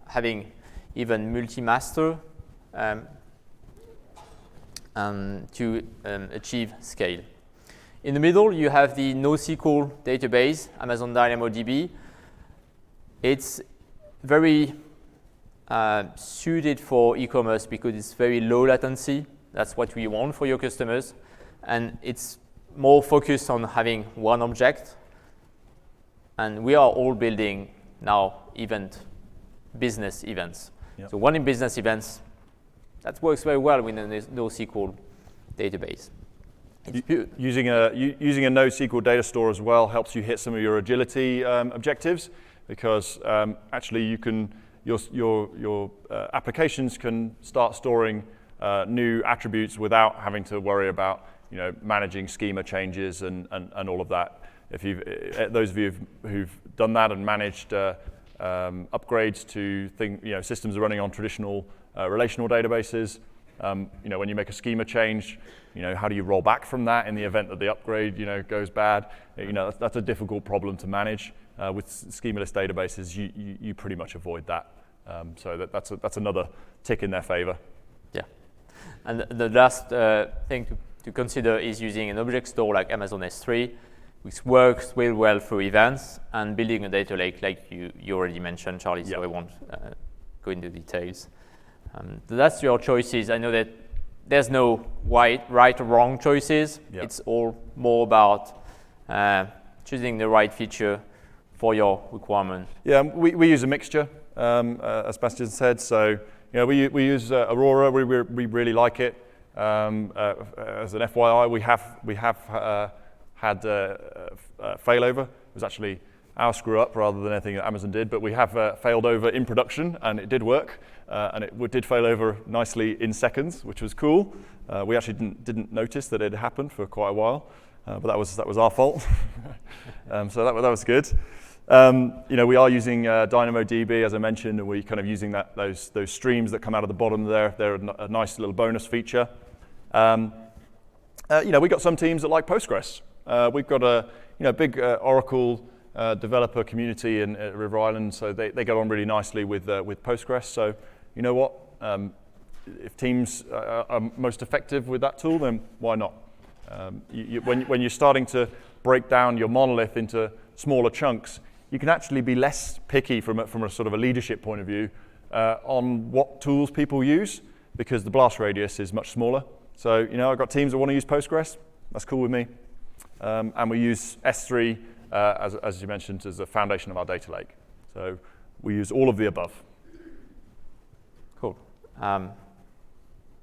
having even multi-master to achieve scale. In the middle, you have the NoSQL database, Amazon DynamoDB. It's very suited for e-commerce because it's very low latency. That's what we want for your customers. And it's more focused on having one object. And we are all building now business events. Yep. So one in business events, that works very well with a NoSQL database.
Using a NoSQL data store as well helps you hit some of your agility objectives, because actually your applications can start storing new attributes without having to worry about managing schema changes and all of that. Those of you who've done that and managed upgrades to systems are running on traditional relational databases, when you make a schema change, how do you roll back from that in the event that the upgrade goes bad? That's a difficult problem to manage. With schemaless databases, you pretty much avoid that. So that's another tick in their favor.
Yeah, and the last thing to consider is using an object store like Amazon S3, which works really well for events, and building a data lake like you already mentioned, Charlie, so I won't go into details. That's your choices. I know that there's no right or wrong choices. Yep. It's all more about choosing the right feature for your requirement.
Yeah, we use a mixture, as Bastien said. So we use Aurora. We really like it. As an FYI, we have had failover. It was actually our screw up rather than anything that Amazon did, but we have failed over in production, and it did work, and it did fail over nicely in seconds, which was cool. We actually didn't notice that it had happened for quite a while, but that was our fault. So that was good. We are using DynamoDB, as I mentioned, and we're kind of using those streams that come out of the bottom there. They're a nice little bonus feature. We've got some teams that like Postgres. We've got a big Oracle developer community in River Island, so they get on really nicely with Postgres. So you know what? If teams are most effective with that tool, then why not? When you're starting to break down your monolith into smaller chunks, you can actually be less picky from a sort of a leadership point of view on what tools people use, because the blast radius is much smaller. So I've got teams that want to use Postgres. That's cool with me. And we use S3, as you mentioned, as the foundation of our data lake. So we use all of the above.
Cool.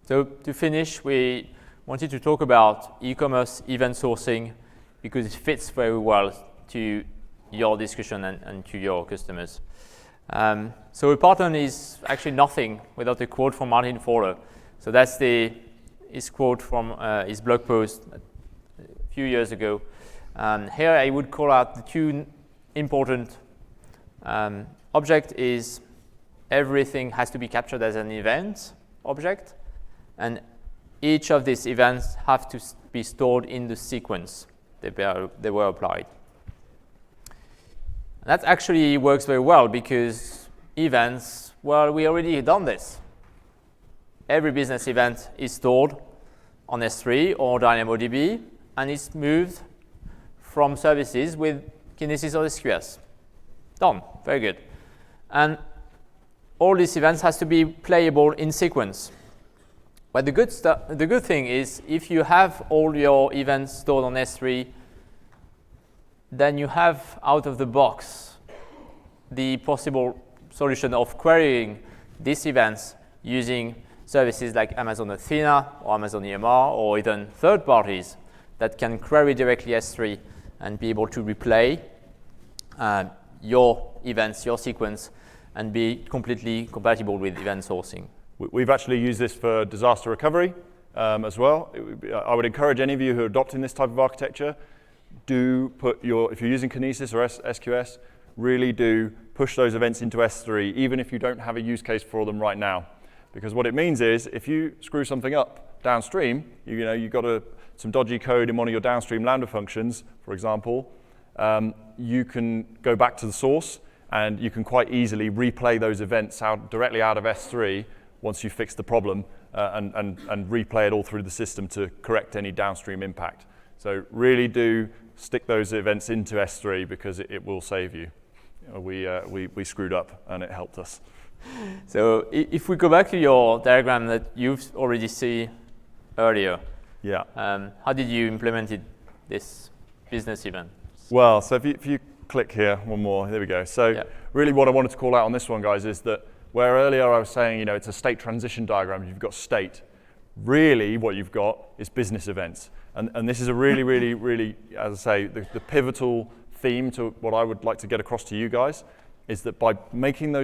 So to finish, we wanted to talk about e-commerce event sourcing because it fits very well to your discussion and to your customers. So a pattern is actually nothing without a quote from Martin Fowler. So that's his quote from his blog post a few years ago. Here I would call out the two important object is everything has to be captured as an event object, and each of these events have to be stored in the sequence they were applied. That actually works very well because events, well, we already done this. Every business event is stored on S3 or DynamoDB, and it's moved from services with Kinesis or SQS. Done, very good. And all these events has to be playable in sequence. But the good thing is if you have all your events stored on S3, then you have out of the box the possible solution of querying these events using services like Amazon Athena or Amazon EMR or even third parties that can query directly S3 and be able to replay your events, your sequence, and be completely compatible with event sourcing.
We've actually used this for disaster recovery as well. I would encourage any of you who are adopting this type of architecture, do put if you're using Kinesis or SQS, really do push those events into S3, even if you don't have a use case for them right now. Because what it means is, if you screw something up downstream, you've got some dodgy code in one of your downstream Lambda functions, for example, you can go back to the source and you can quite easily replay those events directly out of S3 once you fix the problem and replay it all through the system to correct any downstream impact. So really do stick those events into S3 because it will save you. We screwed up and it helped us.
So if we go back to your diagram that you've already seen earlier,
yeah.
How did you implement this business event?
Well, so if you click here, one more, there we go. So really what I wanted to call out on this one, guys, is that where earlier I was saying, it's a state transition diagram, you've got state. Really what you've got is business events. And this is a really, really, really, as I say, the pivotal theme to what I would like to get across to you guys is that by making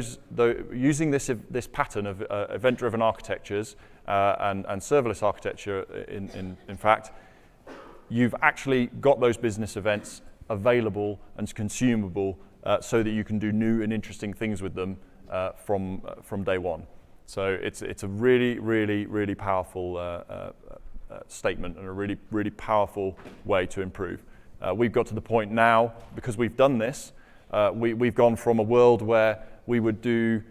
using this pattern of event-driven architectures and serverless architecture, in fact, you've actually got those business events available and consumable so that you can do new and interesting things with them from day one. So it's a really, really, really powerful statement and a really, really powerful way to improve. We've got to the point now, because we've done this, we've gone from a world where we would do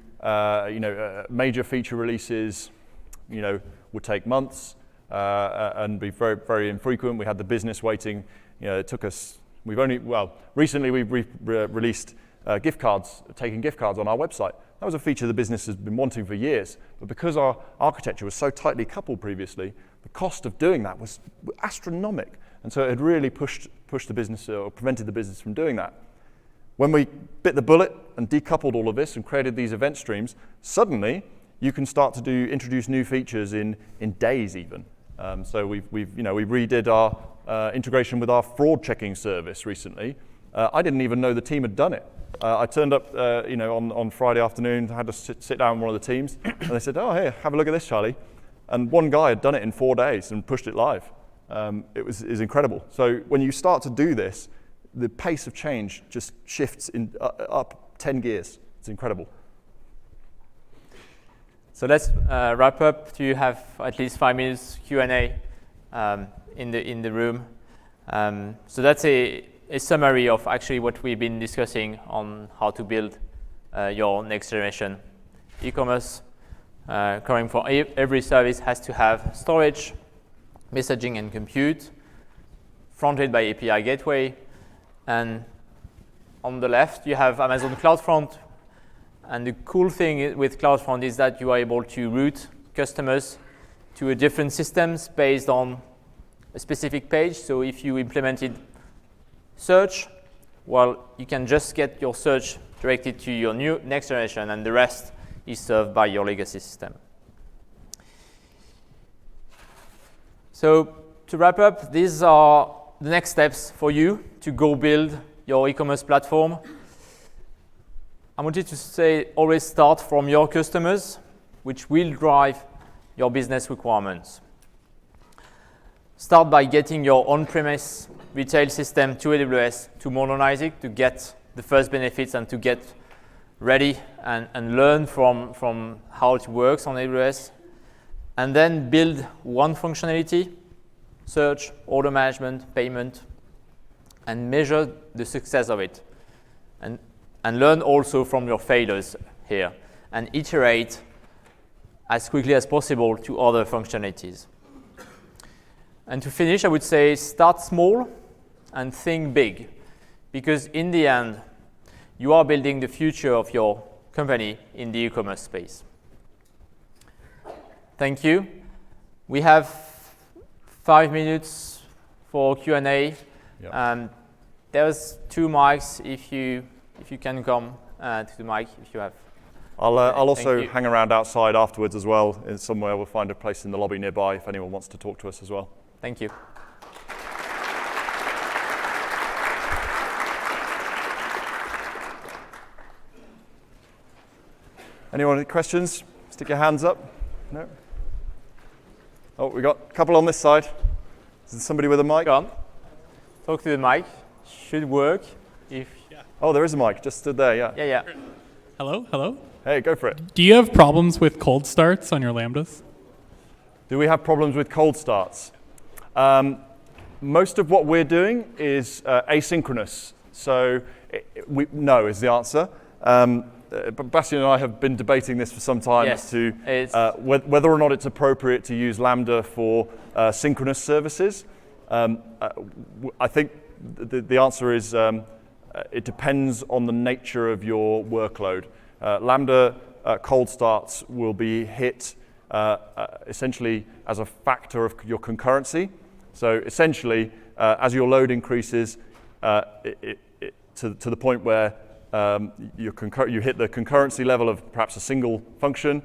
major feature releases would take months and be very, very infrequent. We had the business waiting. It took us, recently we've released gift cards, taking gift cards on our website. That was a feature the business has been wanting for years, but because our architecture was so tightly coupled previously, the cost of doing that was astronomical. And so it had really pushed the business, or prevented the business from doing that. When we bit the bullet and decoupled all of this and created these event streams, suddenly you can start to introduce new features in days even. So we redid our integration with our fraud checking service recently. I didn't even know the team had done it. I turned up on Friday afternoon, I had to sit down with one of the teams, and they said, "Oh, here, have a look at this, Charlie." And one guy had done it in 4 days and pushed it live. It was incredible. So when you start to do this, the pace of change just shifts up 10 gears. It's incredible.
So let's wrap up. Do you have at least 5 minutes Q&A in the room? So that's a summary of actually what we've been discussing on how to build your next generation e-commerce. Covering for every service has to have storage, messaging and compute, fronted by API gateway, and on the left you have Amazon CloudFront. And the cool thing with CloudFront is that you are able to route customers to a different systems based on a specific page. So if you implemented search, well, you can just get your search directed to your new next generation, and the rest is served by your legacy system. So to wrap up, these are the next steps for you to go build your e-commerce platform. I wanted to say always start from your customers, which will drive your business requirements. Start by getting your on-premise retail system to AWS, to modernize it, to get the first benefits and to get ready and learn from how it works on AWS. And then build one functionality, search, order management, payment, and measure the success of it. And learn also from your failures here and iterate as quickly as possible to other functionalities. And to finish, I would say start small and think big, because in the end, you are building the future of your company in the e-commerce space. Thank you. We have 5 minutes for Q&A.
Yep.
There's 2 mics if you can come to the mic if you have.
I'll also hang around outside afterwards as well. Somewhere we'll find a place in the lobby nearby if anyone wants to talk to us as well.
Thank you.
Anyone with questions? Stick your hands up. No? Oh, we got a couple on this side. Is there somebody with a mic?
Go on. Talk to the mic. Should work if.
Yeah. Oh, there is a mic. Just stood there. Yeah.
Yeah.
Hello.
Hey, go for it.
Do you have problems with cold starts on your Lambdas?
Do we have problems with cold starts? Most of what we're doing is asynchronous. So no is the answer. But Bastien and I have been debating this for some time as to whether or not it's appropriate to use Lambda for synchronous services. I think the answer is it depends on the nature of your workload. Lambda cold starts will be hit essentially as a factor of your concurrency. So essentially, as your load increases to the point where you hit the concurrency level of perhaps a single function,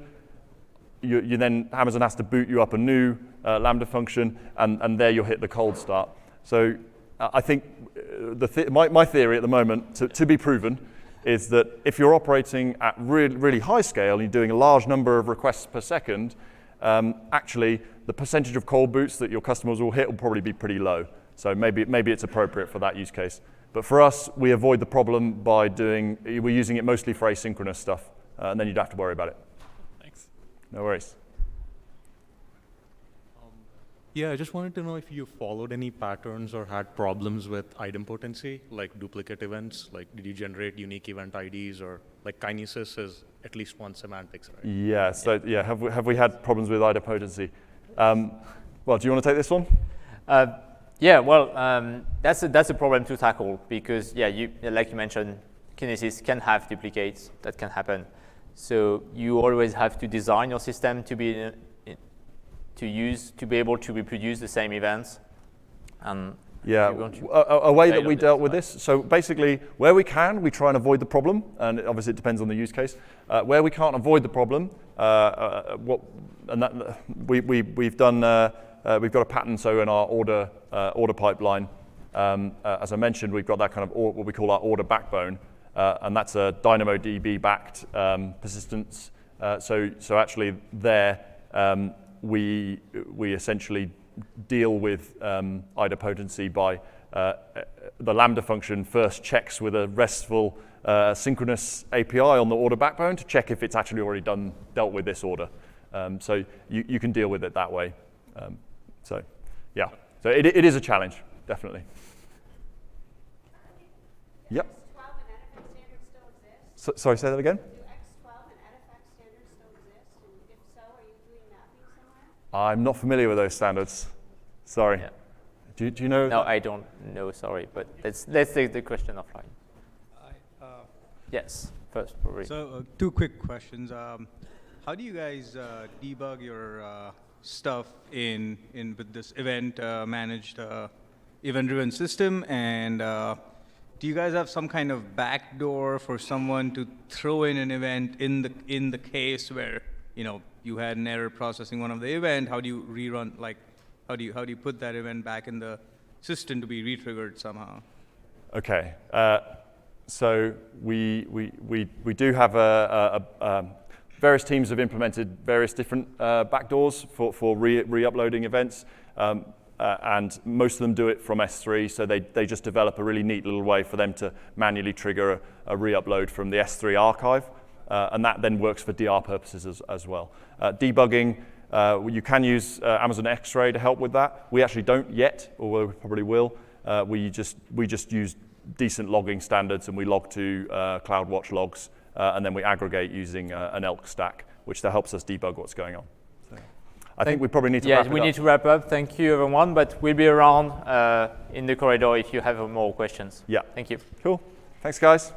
you then Amazon has to boot you up a new Lambda function, and there you'll hit the cold start. So I think my theory at the moment, to be proven, is that if you're operating at really high scale and you're doing a large number of requests per second, actually the percentage of cold boots that your customers will hit will probably be pretty low. So maybe it's appropriate for that use case. But for us, we avoid the problem by we're using it mostly for asynchronous stuff, and then you'd have to worry about it.
Thanks.
No worries.
Yeah, I just wanted to know if you followed any patterns or had problems with idempotency, like duplicate events. Like, did you generate unique event IDs, or like Kinesis is at least one semantics, right?
Yeah. So have we had problems with idempotency? Well, do you want to take this one?
That's a problem to tackle because like you mentioned, Kinesis can have duplicates that can happen. So you always have to design your system to be able to reproduce the same events.
A way that we dealt with this. So basically, where we can, we try and avoid the problem, and obviously it depends on the use case. Where we can't avoid the problem, we've got a pattern. So in our order pipeline, as I mentioned, we've got that kind of what we call our order backbone, and that's a DynamoDB backed persistence. So actually there. We essentially deal with idempotency by the Lambda function first checks with a RESTful synchronous API on the order backbone to check if it's actually already dealt with this order. So you can deal with it that way. So it is a challenge, definitely. Yep. Sorry, say that again? I'm not familiar with those standards. Sorry.
Yeah.
Do you know?
No, I don't know. Sorry, but let's take the question offline. Yes, first. Probably.
So 2 quick questions. How do you guys debug your stuff with this event managed, event-driven system? And do you guys have some kind of backdoor for someone to throw in an event in the case where you had an error processing one of the event? How do you rerun? Like, how do you put that event back in the system to be re-triggered somehow?
Okay. So we do have various teams have implemented various different backdoors for re-uploading events, and most of them do it from S3. So they just develop a really neat little way for them to manually trigger a re-upload from the S3 archive, and that then works for DR purposes as well. Debugging, you can use Amazon X-Ray to help with that. We actually don't yet, although we probably will. We just use decent logging standards, and we log to CloudWatch logs, and then we aggregate using an ELK stack, which helps us debug what's going on. So I think we probably need to wrap it up.
Yeah, we need to wrap up. Thank you, everyone, but we'll be around in the corridor if you have more questions.
Yeah.
Thank you.
Cool. Thanks, guys.